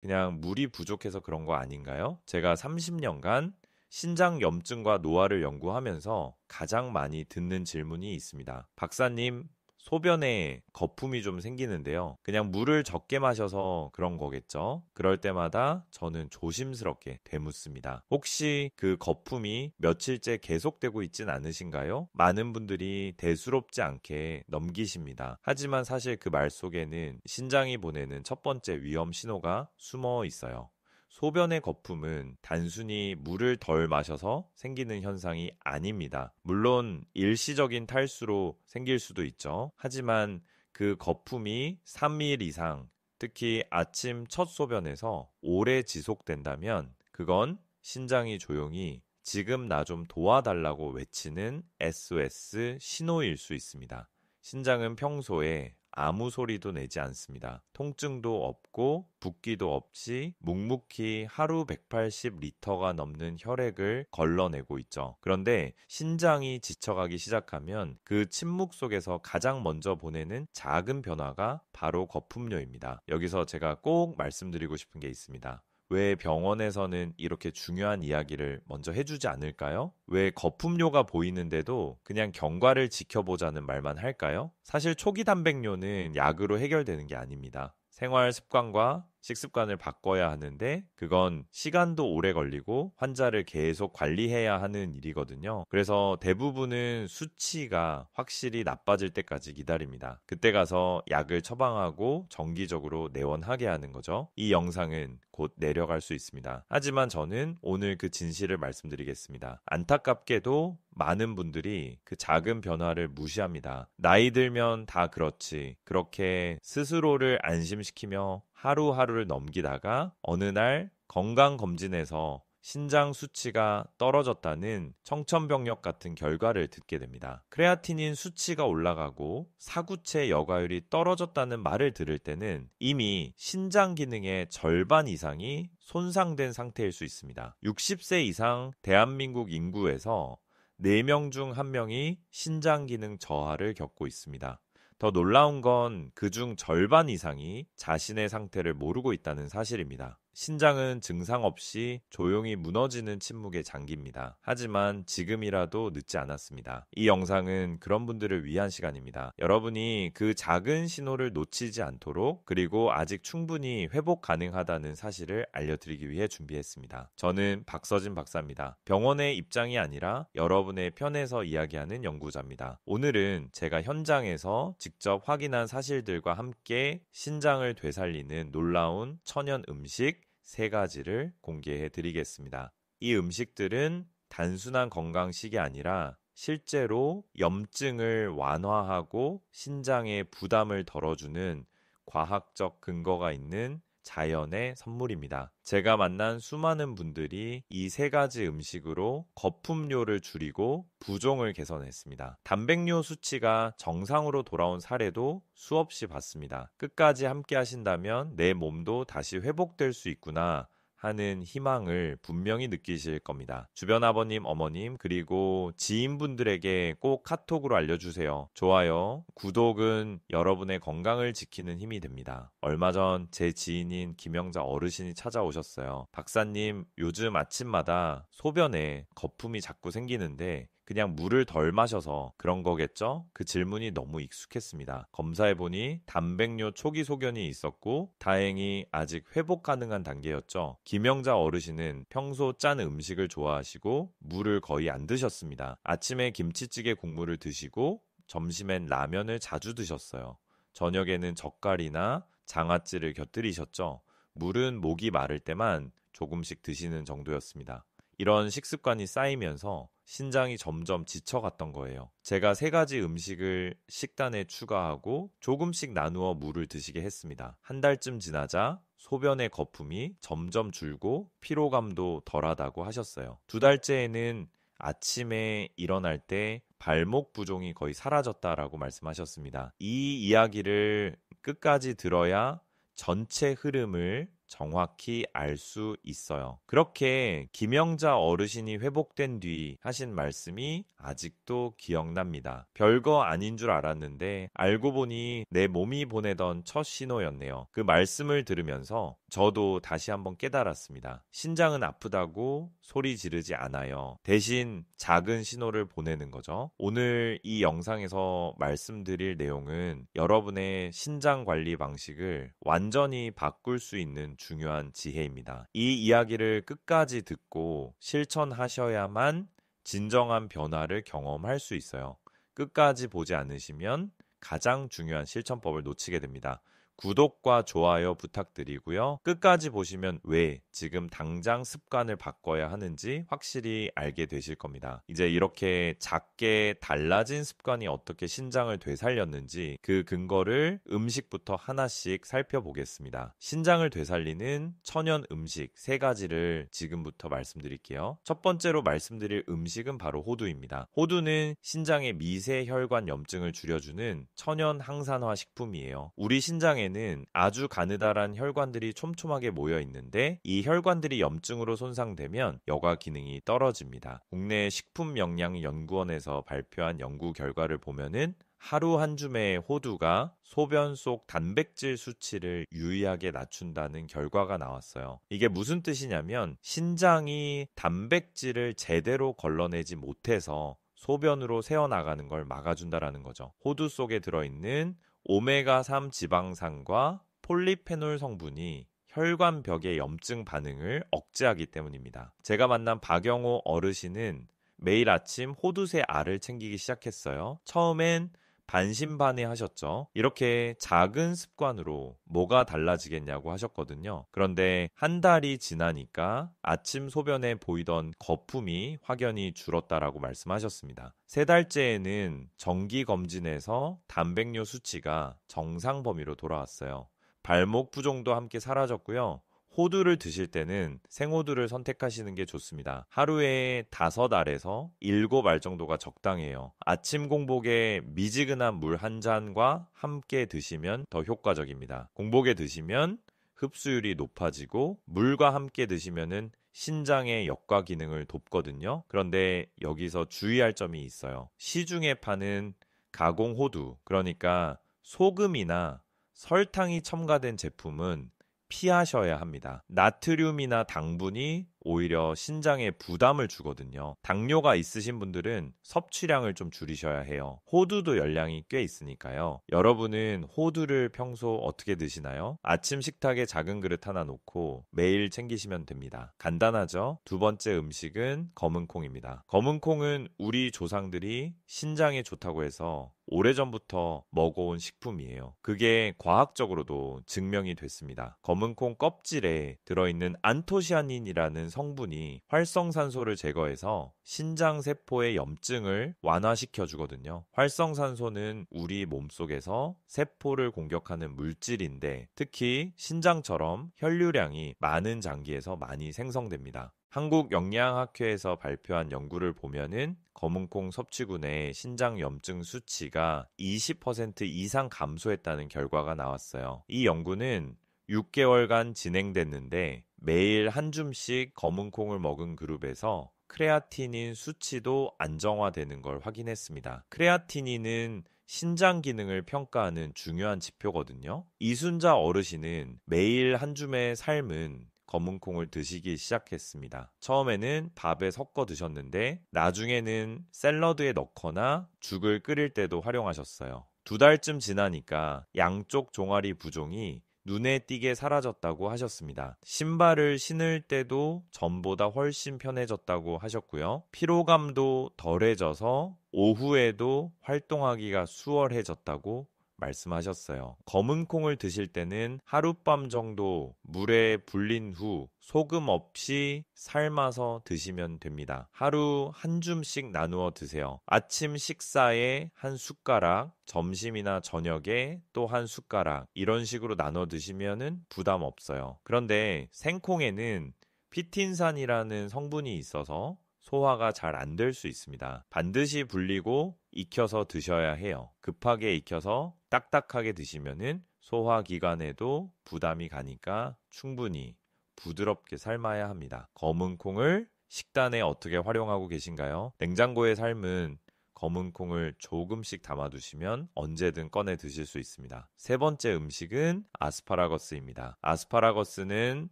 그냥 물이 부족해서 그런 거 아닌가요? 제가 30년간 신장 염증과 노화를 연구하면서 가장 많이 듣는 질문이 있습니다. 박사님, 소변에 거품이 좀 생기는데요. 그냥 물을 적게 마셔서 그런 거겠죠? 그럴 때마다 저는 조심스럽게 되묻습니다. 혹시 그 거품이 며칠째 계속되고 있진 않으신가요? 많은 분들이 대수롭지 않게 넘기십니다. 하지만 사실 그 말 속에는 신장이 보내는 첫 번째 위험 신호가 숨어 있어요. 소변의 거품은 단순히 물을 덜 마셔서 생기는 현상이 아닙니다. 물론 일시적인 탈수로 생길 수도 있죠. 하지만 그 거품이 3일 이상, 특히 아침 첫 소변에서 오래 지속된다면 그건 신장이 조용히 지금 나 좀 도와달라고 외치는 SOS 신호일 수 있습니다. 신장은 평소에 아무 소리도 내지 않습니다. 통증도 없고 붓기도 없이 묵묵히 하루 180리터가 넘는 혈액을 걸러내고 있죠. 그런데 신장이 지쳐가기 시작하면 그 침묵 속에서 가장 먼저 보내는 작은 변화가 바로 거품료입니다. 여기서 제가 꼭 말씀드리고 싶은 게 있습니다. 왜 병원에서는 이렇게 중요한 이야기를 먼저 해주지 않을까요? 왜 거품료가 보이는데도 그냥 경과를 지켜보자는 말만 할까요? 사실 초기 단백뇨는 약으로 해결되는 게 아닙니다. 생활 습관과 식습관을 바꿔야 하는데 그건 시간도 오래 걸리고 환자를 계속 관리해야 하는 일이거든요. 그래서 대부분은 수치가 확실히 나빠질 때까지 기다립니다. 그때 가서 약을 처방하고 정기적으로 내원하게 하는 거죠. 이 영상은 곧 내려갈 수 있습니다. 하지만 저는 오늘 그 진실을 말씀드리겠습니다. 안타깝게도 많은 분들이 그 작은 변화를 무시합니다. 나이 들면 다 그렇지. 그렇게 스스로를 안심시키며 하루하루를 넘기다가 어느 날 건강검진에서 신장 수치가 떨어졌다는 청천벽력 같은 결과를 듣게 됩니다. 크레아티닌 수치가 올라가고 사구체 여과율이 떨어졌다는 말을 들을 때는 이미 신장 기능의 절반 이상이 손상된 상태일 수 있습니다. 60세 이상 대한민국 인구에서 4명 중 1명이 신장 기능 저하를 겪고 있습니다. 더 놀라운 건 그중 절반 이상이 자신의 상태를 모르고 있다는 사실입니다. 신장은 증상 없이 조용히 무너지는 침묵의 장기입니다. 하지만 지금이라도 늦지 않았습니다. 이 영상은 그런 분들을 위한 시간입니다. 여러분이 그 작은 신호를 놓치지 않도록 그리고 아직 충분히 회복 가능하다는 사실을 알려드리기 위해 준비했습니다. 저는 박서진 박사입니다. 병원의 입장이 아니라 여러분의 편에서 이야기하는 연구자입니다. 오늘은 제가 현장에서 직접 확인한 사실들과 함께 신장을 되살리는 놀라운 천연 음식 3가지를 공개해 드리겠습니다. 이 음식들은 단순한 건강식이 아니라 실제로 염증을 완화하고 신장의 부담을 덜어주는 과학적 근거가 있는 자연의 선물입니다. 제가 만난 수많은 분들이 이 3가지 음식으로 거품료를 줄이고 부종을 개선했습니다. 단백뇨 수치가 정상으로 돌아온 사례도 수없이 봤습니다. 끝까지 함께 하신다면 내 몸도 다시 회복될 수 있구나 하는 희망을 분명히 느끼실 겁니다. 주변 아버님, 어머님, 그리고 지인분들에게 꼭 카톡으로 알려주세요. 좋아요, 구독은 여러분의 건강을 지키는 힘이 됩니다. 얼마 전 제 지인인 김영자 어르신이 찾아오셨어요. 박사님, 요즘 아침마다 소변에 거품이 자꾸 생기는데 그냥 물을 덜 마셔서 그런 거겠죠? 그 질문이 너무 익숙했습니다. 검사해보니 단백뇨 초기 소견이 있었고 다행히 아직 회복 가능한 단계였죠. 김영자 어르신은 평소 짠 음식을 좋아하시고 물을 거의 안 드셨습니다. 아침에 김치찌개 국물을 드시고 점심엔 라면을 자주 드셨어요. 저녁에는 젓갈이나 장아찌를 곁들이셨죠. 물은 목이 마를 때만 조금씩 드시는 정도였습니다. 이런 식습관이 쌓이면서 신장이 점점 지쳐갔던 거예요. 제가 3가지 음식을 식단에 추가하고 조금씩 나누어 물을 드시게 했습니다. 한 달쯤 지나자 소변의 거품이 점점 줄고 피로감도 덜하다고 하셨어요. 2달째에는 아침에 일어날 때 발목 부종이 거의 사라졌다라고 말씀하셨습니다. 이 이야기를 끝까지 들어야 전체 흐름을 정확히 알 수 있어요. 그렇게 김영자 어르신이 회복된 뒤 하신 말씀이 아직도 기억납니다. 별거 아닌 줄 알았는데 알고 보니 내 몸이 보내던 첫 신호였네요. 그 말씀을 들으면서 저도 다시 한번 깨달았습니다. 신장은 아프다고 소리 지르지 않아요. 대신 작은 신호를 보내는 거죠. 오늘 이 영상에서 말씀드릴 내용은 여러분의 신장 관리 방식을 완전히 바꿀 수 있는 중요한 지혜입니다. 이 이야기를 끝까지 듣고 실천하셔야만 진정한 변화를 경험할 수 있어요. 끝까지 보지 않으시면 가장 중요한 실천법을 놓치게 됩니다. 구독과 좋아요 부탁드리고요. 끝까지 보시면 왜 지금 당장 습관을 바꿔야 하는지 확실히 알게 되실 겁니다. 이제 이렇게 작게 달라진 습관이 어떻게 신장을 되살렸는지 그 근거를 음식부터 하나씩 살펴보겠습니다. 신장을 되살리는 천연 음식 3가지를 지금부터 말씀드릴게요. 첫 번째로 말씀드릴 음식은 바로 호두입니다. 호두는 신장의 미세 혈관 염증을 줄여주는 천연 항산화 식품이에요. 우리 신장에 아주 가느다란 혈관들이 촘촘하게 모여 있는데 이 혈관들이 염증으로 손상되면 여과 기능이 떨어집니다. 국내 식품영양연구원에서 발표한 연구 결과를 보면은 하루 한 줌의 호두가 소변 속 단백질 수치를 유의하게 낮춘다는 결과가 나왔어요. 이게 무슨 뜻이냐면 신장이 단백질을 제대로 걸러내지 못해서 소변으로 새어나가는 걸 막아준다라는 거죠. 호두 속에 들어있는 오메가3 지방산과 폴리페놀 성분이 혈관벽의 염증 반응을 억제하기 때문입니다. 제가 만난 박영호 어르신은 매일 아침 호두새 알을 챙기기 시작했어요. 처음엔 반신반의하셨죠. 이렇게 작은 습관으로 뭐가 달라지겠냐고 하셨거든요. 그런데 한 달이 지나니까 아침 소변에 보이던 거품이 확연히 줄었다라고 말씀하셨습니다. 3달째에는 정기검진에서 단백뇨 수치가 정상 범위로 돌아왔어요. 발목 부종도 함께 사라졌고요. 호두를 드실 때는 생호두를 선택하시는 게 좋습니다. 하루에 5알에서 7알 정도가 적당해요. 아침 공복에 미지근한 물 한 잔과 함께 드시면 더 효과적입니다. 공복에 드시면 흡수율이 높아지고 물과 함께 드시면은 신장의 역과 기능을 돕거든요. 그런데 여기서 주의할 점이 있어요. 시중에 파는 가공 호두, 그러니까 소금이나 설탕이 첨가된 제품은 피하셔야 합니다. 나트륨이나 당분이 오히려 신장에 부담을 주거든요. 당뇨가 있으신 분들은 섭취량을 좀 줄이셔야 해요. 호두도 열량이 꽤 있으니까요. 여러분은 호두를 평소 어떻게 드시나요? 아침 식탁에 작은 그릇 하나 놓고 매일 챙기시면 됩니다. 간단하죠? 두 번째 음식은 검은콩입니다. 검은콩은 우리 조상들이 신장에 좋다고 해서 오래전부터 먹어온 식품이에요. 그게 과학적으로도 증명이 됐습니다. 검은콩 껍질에 들어있는 안토시아닌이라는 성분이 활성산소를 제거해서 신장세포의 염증을 완화시켜 주거든요. 활성산소는 우리 몸속에서 세포를 공격하는 물질인데 특히 신장처럼 혈류량이 많은 장기에서 많이 생성됩니다. 한국영양학회에서 발표한 연구를 보면은 검은콩 섭취군의 신장염증 수치가 20% 이상 감소했다는 결과가 나왔어요. 이 연구는 6개월간 진행됐는데 매일 한 줌씩 검은콩을 먹은 그룹에서 크레아티닌 수치도 안정화되는 걸 확인했습니다. 크레아티닌은 신장 기능을 평가하는 중요한 지표거든요. 이순자 어르신은 매일 한 줌의 삶은 검은콩을 드시기 시작했습니다. 처음에는 밥에 섞어 드셨는데 나중에는 샐러드에 넣거나 죽을 끓일 때도 활용하셨어요. 2달쯤 지나니까 양쪽 종아리 부종이 눈에 띄게 사라졌다고 하셨습니다. 신발을 신을 때도 전보다 훨씬 편해졌다고 하셨고요. 피로감도 덜해져서 오후에도 활동하기가 수월해졌다고 말씀하셨어요. 검은 콩을 드실 때는 하룻밤 정도 물에 불린 후 소금 없이 삶아서 드시면 됩니다. 하루 한 줌씩 나누어 드세요. 아침 식사에 한 숟가락, 점심이나 저녁에 또 한 숟가락 이런 식으로 나눠 드시면은 부담 없어요. 그런데 생콩에는 피틴산이라는 성분이 있어서 소화가 잘 안 될 수 있습니다. 반드시 불리고 익혀서 드셔야 해요. 급하게 익혀서 딱딱하게 드시면은 소화기관에도 부담이 가니까 충분히 부드럽게 삶아야 합니다. 검은 콩을 식단에 어떻게 활용하고 계신가요? 냉장고에 삶은 검은 콩을 조금씩 담아두시면 언제든 꺼내 드실 수 있습니다. 세 번째 음식은 아스파라거스입니다. 아스파라거스는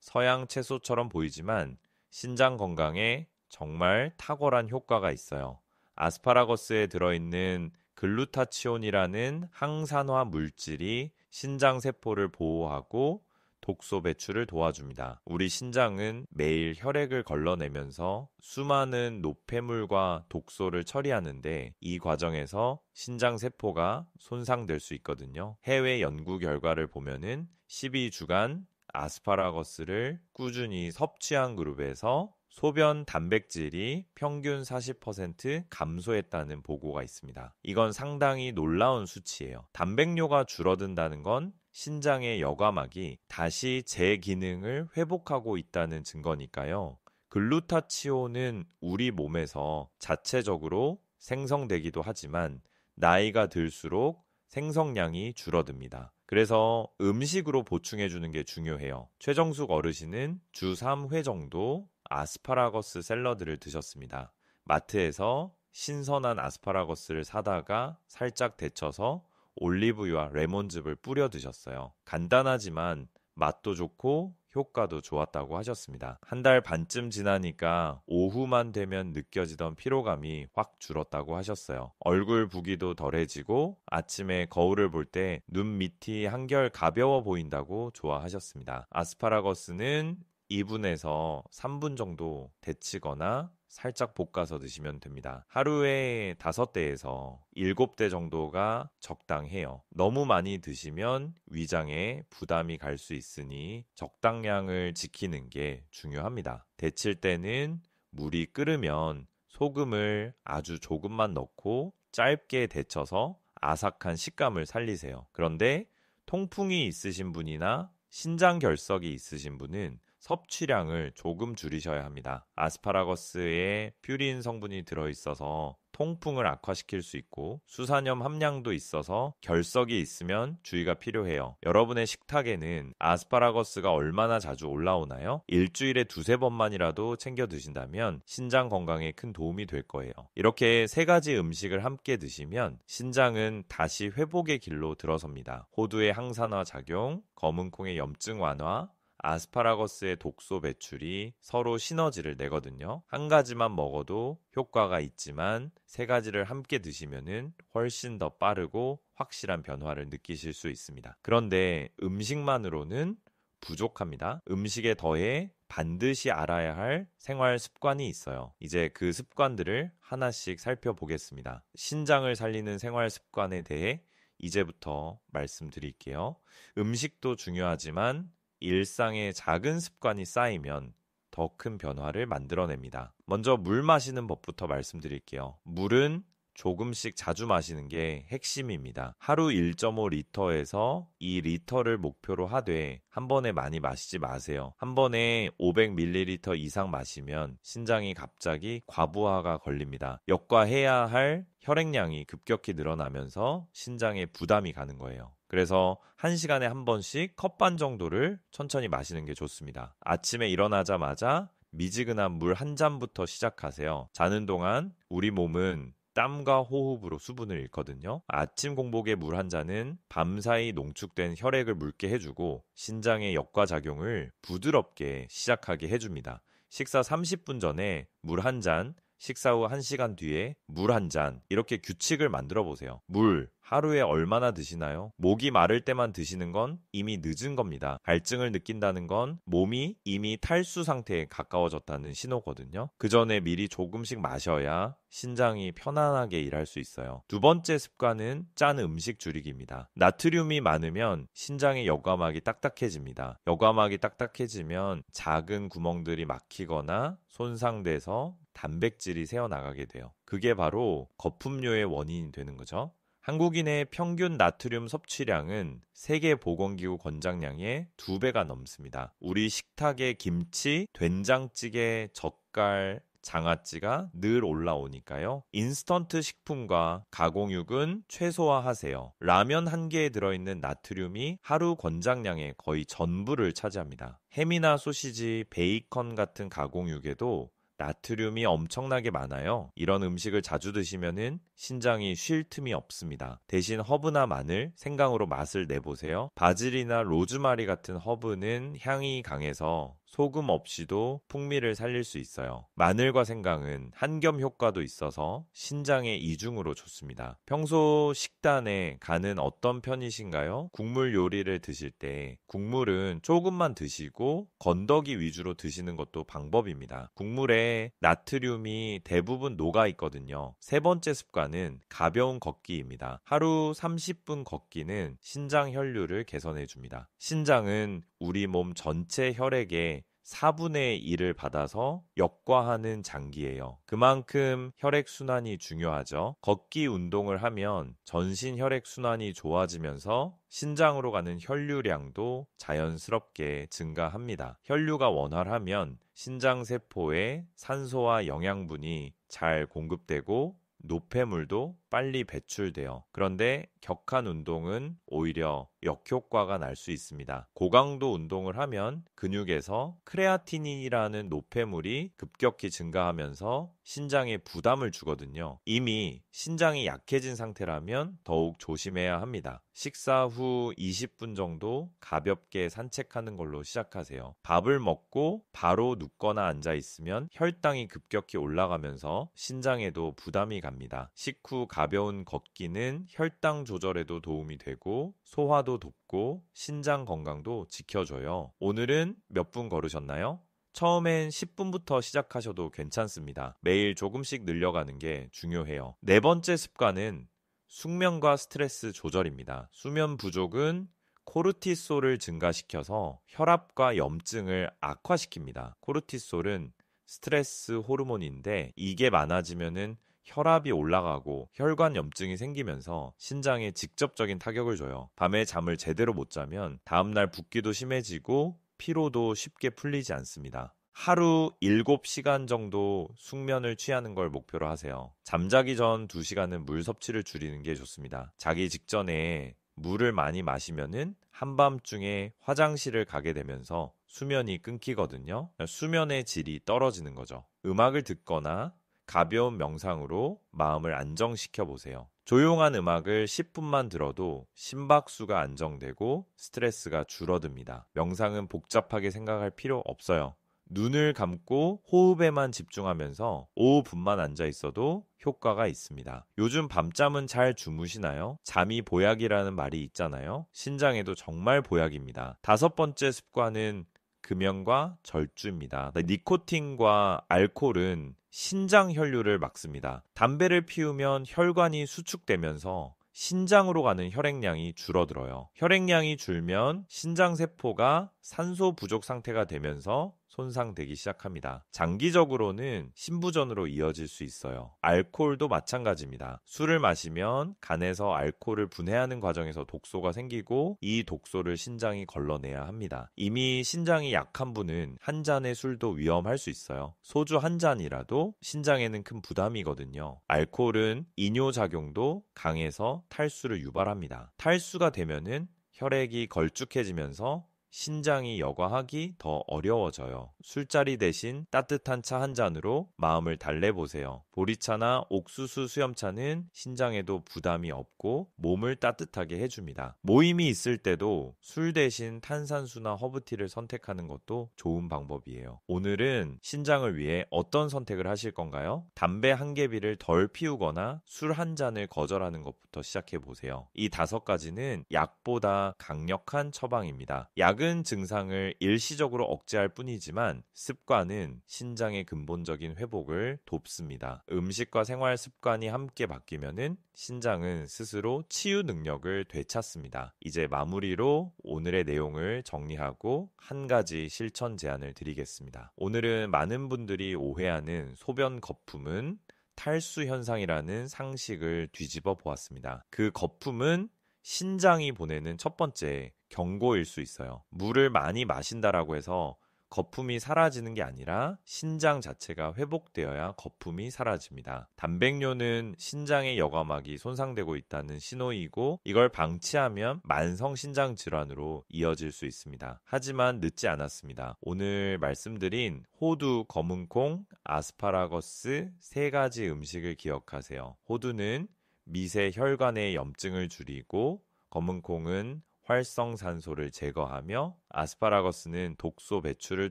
서양 채소처럼 보이지만 신장 건강에 정말 탁월한 효과가 있어요. 아스파라거스에 들어있는 글루타치온이라는 항산화 물질이 신장 세포를 보호하고 독소 배출을 도와줍니다. 우리 신장은 매일 혈액을 걸러내면서 수많은 노폐물과 독소를 처리하는데 이 과정에서 신장 세포가 손상될 수 있거든요. 해외 연구 결과를 보면은 12주간 아스파라거스를 꾸준히 섭취한 그룹에서 소변 단백질이 평균 40% 감소했다는 보고가 있습니다. 이건 상당히 놀라운 수치예요. 단백뇨가 줄어든다는 건 신장의 여과막이 다시 제 기능을 회복하고 있다는 증거니까요. 글루타치온은 우리 몸에서 자체적으로 생성되기도 하지만 나이가 들수록 생성량이 줄어듭니다. 그래서 음식으로 보충해 주는 게 중요해요. 최정숙 어르신은 주 3회 정도 아스파라거스 샐러드를 드셨습니다. 마트에서 신선한 아스파라거스를 사다가 살짝 데쳐서 올리브유와 레몬즙을 뿌려 드셨어요. 간단하지만 맛도 좋고 효과도 좋았다고 하셨습니다. 한 달 반쯤 지나니까 오후만 되면 느껴지던 피로감이 확 줄었다고 하셨어요. 얼굴 붓기도 덜해지고 아침에 거울을 볼 때 눈 밑이 한결 가벼워 보인다고 좋아하셨습니다. 아스파라거스는 2분에서 3분 정도 데치거나 살짝 볶아서 드시면 됩니다. 하루에 5대에서 7대 정도가 적당해요. 너무 많이 드시면 위장에 부담이 갈 수 있으니 적당량을 지키는 게 중요합니다. 데칠 때는 물이 끓으면 소금을 아주 조금만 넣고 짧게 데쳐서 아삭한 식감을 살리세요. 그런데 통풍이 있으신 분이나 신장 결석이 있으신 분은 섭취량을 조금 줄이셔야 합니다. 아스파라거스에 퓨린 성분이 들어있어서 통풍을 악화시킬 수 있고 수산염 함량도 있어서 결석이 있으면 주의가 필요해요. 여러분의 식탁에는 아스파라거스가 얼마나 자주 올라오나요? 일주일에 2~3번만이라도 챙겨 드신다면 신장 건강에 큰 도움이 될 거예요. 이렇게 3가지 음식을 함께 드시면 신장은 다시 회복의 길로 들어섭니다. 호두의 항산화 작용, 검은콩의 염증 완화, 아스파라거스의 독소 배출이 서로 시너지를 내거든요. 한 가지만 먹어도 효과가 있지만 3가지를 함께 드시면은 훨씬 더 빠르고 확실한 변화를 느끼실 수 있습니다. 그런데 음식만으로는 부족합니다. 음식에 더해 반드시 알아야 할 생활 습관이 있어요. 이제 그 습관들을 하나씩 살펴보겠습니다. 신장을 살리는 생활 습관에 대해 이제부터 말씀드릴게요. 음식도 중요하지만 일상의 작은 습관이 쌓이면 더 큰 변화를 만들어냅니다. 먼저 물 마시는 법부터 말씀드릴게요. 물은 조금씩 자주 마시는 게 핵심입니다. 하루 1.5리터에서 2리터를 목표로 하되 한 번에 많이 마시지 마세요. 한 번에 500ml 이상 마시면 신장이 갑자기 과부하가 걸립니다. 역과해야 할 혈액량이 급격히 늘어나면서 신장에 부담이 가는 거예요. 그래서 1시간에 한 번씩 컵반 정도를 천천히 마시는 게 좋습니다. 아침에 일어나자마자 미지근한 물 한 잔부터 시작하세요. 자는 동안 우리 몸은 땀과 호흡으로 수분을 잃거든요. 아침 공복에 물 한 잔은 밤사이 농축된 혈액을 묽게 해주고 신장의 역과작용을 부드럽게 시작하게 해줍니다. 식사 30분 전에 물 한 잔, 식사 후 1시간 뒤에 물 한 잔, 이렇게 규칙을 만들어 보세요. 물 하루에 얼마나 드시나요? 목이 마를 때만 드시는 건 이미 늦은 겁니다. 갈증을 느낀다는 건 몸이 이미 탈수 상태에 가까워졌다는 신호거든요. 그 전에 미리 조금씩 마셔야 신장이 편안하게 일할 수 있어요. 두 번째 습관은 짠 음식 줄이기입니다. 나트륨이 많으면 신장의 여과막이 딱딱해집니다. 여과막이 딱딱해지면 작은 구멍들이 막히거나 손상돼서 단백질이 새어나가게 돼요. 그게 바로 거품료의 원인이 되는 거죠. 한국인의 평균 나트륨 섭취량은 세계보건기구 권장량의 2배가 넘습니다. 우리 식탁에 김치, 된장찌개, 젓갈, 장아찌가 늘 올라오니까요. 인스턴트 식품과 가공육은 최소화하세요. 라면 한 개에 들어있는 나트륨이 하루 권장량의 거의 전부를 차지합니다. 햄이나 소시지, 베이컨 같은 가공육에도 나트륨이 엄청나게 많아요. 이런 음식을 자주 드시면은 신장이 쉴 틈이 없습니다. 대신 허브나 마늘, 생강으로 맛을 내보세요. 바질이나 로즈마리 같은 허브는 향이 강해서 소금 없이도 풍미를 살릴 수 있어요. 마늘과 생강은 한겸 효과도 있어서 신장에 이중으로 좋습니다. 평소 식단에 간은 어떤 편이신가요? 국물 요리를 드실 때 국물은 조금만 드시고 건더기 위주로 드시는 것도 방법입니다. 국물에 나트륨이 대부분 녹아 있거든요. 세 번째 습관은 가벼운 걷기입니다. 하루 30분 걷기는 신장 혈류를 개선해 줍니다. 신장은 우리 몸 전체 혈액의 4분의 1을 받아서 역과하는 장기예요. 그만큼 혈액순환이 중요하죠. 걷기 운동을 하면 전신 혈액순환이 좋아지면서 신장으로 가는 혈류량도 자연스럽게 증가합니다. 혈류가 원활하면 신장세포에 산소와 영양분이 잘 공급되고 노폐물도 빨리 배출돼요. 그런데 격한 운동은 오히려 역효과가 날 수 있습니다. 고강도 운동을 하면 근육에서 크레아티닌이라는 노폐물이 급격히 증가하면서 신장에 부담을 주거든요. 이미 신장이 약해진 상태라면 더욱 조심해야 합니다. 식사 후 20분 정도 가볍게 산책하는 걸로 시작하세요. 밥을 먹고 바로 눕거나 앉아 있으면 혈당이 급격히 올라가면서 신장에도 부담이 갑니다. 식후 가벼운 걷기는 혈당 조절에도 도움이 되고 소화도 돕고 신장 건강도 지켜줘요. 오늘은 몇 분 걸으셨나요? 처음엔 10분부터 시작하셔도 괜찮습니다. 매일 조금씩 늘려가는 게 중요해요. 네 번째 습관은 숙면과 스트레스 조절입니다. 수면 부족은 코르티솔을 증가시켜서 혈압과 염증을 악화시킵니다. 코르티솔은 스트레스 호르몬인데 이게 많아지면은 혈압이 올라가고 혈관 염증이 생기면서 신장에 직접적인 타격을 줘요. 밤에 잠을 제대로 못 자면 다음날 붓기도 심해지고 피로도 쉽게 풀리지 않습니다. 하루 7시간 정도 숙면을 취하는 걸 목표로 하세요. 잠자기 전 2시간은 물 섭취를 줄이는 게 좋습니다. 자기 직전에 물을 많이 마시면은 한밤중에 화장실을 가게 되면서 수면이 끊기거든요. 수면의 질이 떨어지는 거죠. 음악을 듣거나 가벼운 명상으로 마음을 안정시켜 보세요. 조용한 음악을 10분만 들어도 심박수가 안정되고 스트레스가 줄어듭니다. 명상은 복잡하게 생각할 필요 없어요. 눈을 감고 호흡에만 집중하면서 5분만 앉아 있어도 효과가 있습니다. 요즘 밤잠은 잘 주무시나요? 잠이 보약이라는 말이 있잖아요. 신장에도 정말 보약입니다. 다섯 번째 습관은 금연과 절주입니다. 니코틴과 알코올은 신장 혈류를 막습니다. 담배를 피우면 혈관이 수축되면서 신장으로 가는 혈액량이 줄어들어요. 혈액량이 줄면 신장세포가 산소 부족 상태가 되면서 손상되기 시작합니다. 장기적으로는 신부전으로 이어질 수 있어요. 알코올도 마찬가지입니다. 술을 마시면 간에서 알코올을 분해하는 과정에서 독소가 생기고 이 독소를 신장이 걸러내야 합니다. 이미 신장이 약한 분은 한 잔의 술도 위험할 수 있어요. 소주 한 잔이라도 신장에는 큰 부담이거든요. 알코올은 이뇨작용도 강해서 탈수를 유발합니다. 탈수가 되면은 혈액이 걸쭉해지면서 신장이 여과하기 더 어려워져요. 술자리 대신 따뜻한 차 한 잔으로 마음을 달래보세요. 보리차나 옥수수 수염차는 신장에도 부담이 없고 몸을 따뜻하게 해줍니다. 모임이 있을 때도 술 대신 탄산수나 허브티를 선택하는 것도 좋은 방법이에요. 오늘은 신장을 위해 어떤 선택을 하실 건가요? 담배 한 개비를 덜 피우거나 술 한 잔을 거절하는 것부터 시작해보세요. 이 5가지는 약보다 강력한 처방입니다. 약은 증상을 일시적으로 억제할 뿐이지만 습관은 신장의 근본적인 회복을 돕습니다. 음식과 생활 습관이 함께 바뀌면은 신장은 스스로 치유 능력을 되찾습니다. 이제 마무리로 오늘의 내용을 정리하고 한 가지 실천 제안을 드리겠습니다. 오늘은 많은 분들이 오해하는 소변 거품은 탈수 현상이라는 상식을 뒤집어 보았습니다. 그 거품은 신장이 보내는 첫 번째 경고일 수 있어요. 물을 많이 마신다라고 해서 거품이 사라지는 게 아니라 신장 자체가 회복되어야 거품이 사라집니다. 단백뇨는 신장의 여과막이 손상되고 있다는 신호이고 이걸 방치하면 만성 신장 질환으로 이어질 수 있습니다. 하지만 늦지 않았습니다. 오늘 말씀드린 호두, 검은콩, 아스파라거스 세 가지 음식을 기억하세요. 호두는 미세 혈관의 염증을 줄이고 검은콩은 활성산소를 제거하며 아스파라거스는 독소 배출을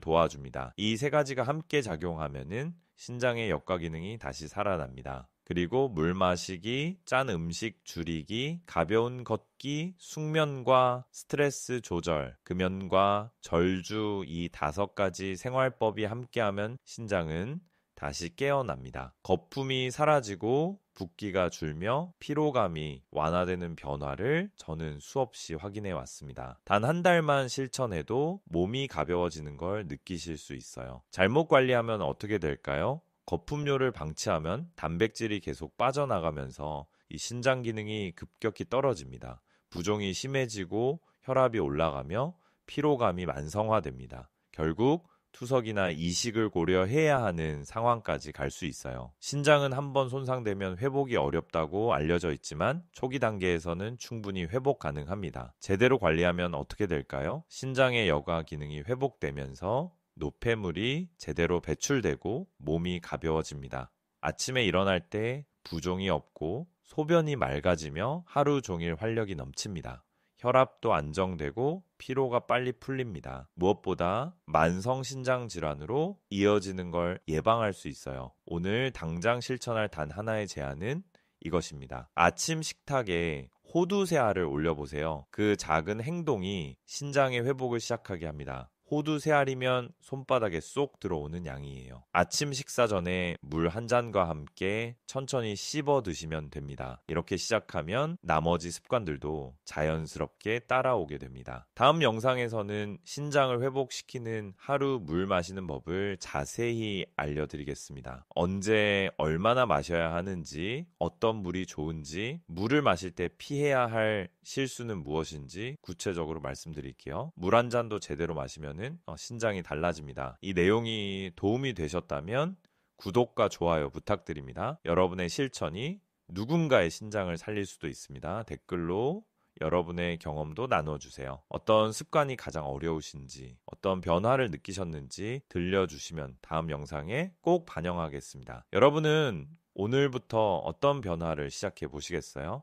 도와줍니다. 이 세 가지가 함께 작용하면은 신장의 역과 기능이 다시 살아납니다. 그리고 물 마시기, 짠 음식 줄이기, 가벼운 걷기, 숙면과 스트레스 조절, 금연과 절주 이 5가지 생활법이 함께하면 신장은 다시 깨어납니다. 거품이 사라지고 붓기가 줄며 피로감이 완화되는 변화를 저는 수없이 확인해 왔습니다. 단 한 달만 실천해도 몸이 가벼워지는 걸 느끼실 수 있어요. 잘못 관리하면 어떻게 될까요? 거품료를 방치하면 단백질이 계속 빠져나가면서 이 신장 기능이 급격히 떨어집니다. 부종이 심해지고 혈압이 올라가며 피로감이 만성화됩니다. 결국 투석이나 이식을 고려해야 하는 상황까지 갈 수 있어요. 신장은 한번 손상되면 회복이 어렵다고 알려져 있지만 초기 단계에서는 충분히 회복 가능합니다. 제대로 관리하면 어떻게 될까요? 신장의 여과 기능이 회복되면서 노폐물이 제대로 배출되고 몸이 가벼워집니다. 아침에 일어날 때 부종이 없고 소변이 맑아지며 하루 종일 활력이 넘칩니다. 혈압도 안정되고 피로가 빨리 풀립니다. 무엇보다 만성 신장 질환으로 이어지는 걸 예방할 수 있어요. 오늘 당장 실천할 단 하나의 제안은 이것입니다. 아침 식탁에 호두새 알을 올려보세요. 그 작은 행동이 신장의 회복을 시작하게 합니다. 호두 3알이면 손바닥에 쏙 들어오는 양이에요. 아침 식사 전에 물 한 잔과 함께 천천히 씹어 드시면 됩니다. 이렇게 시작하면 나머지 습관들도 자연스럽게 따라오게 됩니다. 다음 영상에서는 신장을 회복시키는 하루 물 마시는 법을 자세히 알려드리겠습니다. 언제 얼마나 마셔야 하는지, 어떤 물이 좋은지, 물을 마실 때 피해야 할 실수는 무엇인지 구체적으로 말씀드릴게요. 물 한 잔도 제대로 마시면 신장이 달라집니다. 이 내용이 도움이 되셨다면 구독과 좋아요 부탁드립니다. 여러분의 실천이 누군가의 신장을 살릴 수도 있습니다. 댓글로 여러분의 경험도 나눠주세요. 어떤 습관이 가장 어려우신지, 어떤 변화를 느끼셨는지 들려주시면 다음 영상에 꼭 반영하겠습니다. 여러분은 오늘부터 어떤 변화를 시작해 보시겠어요?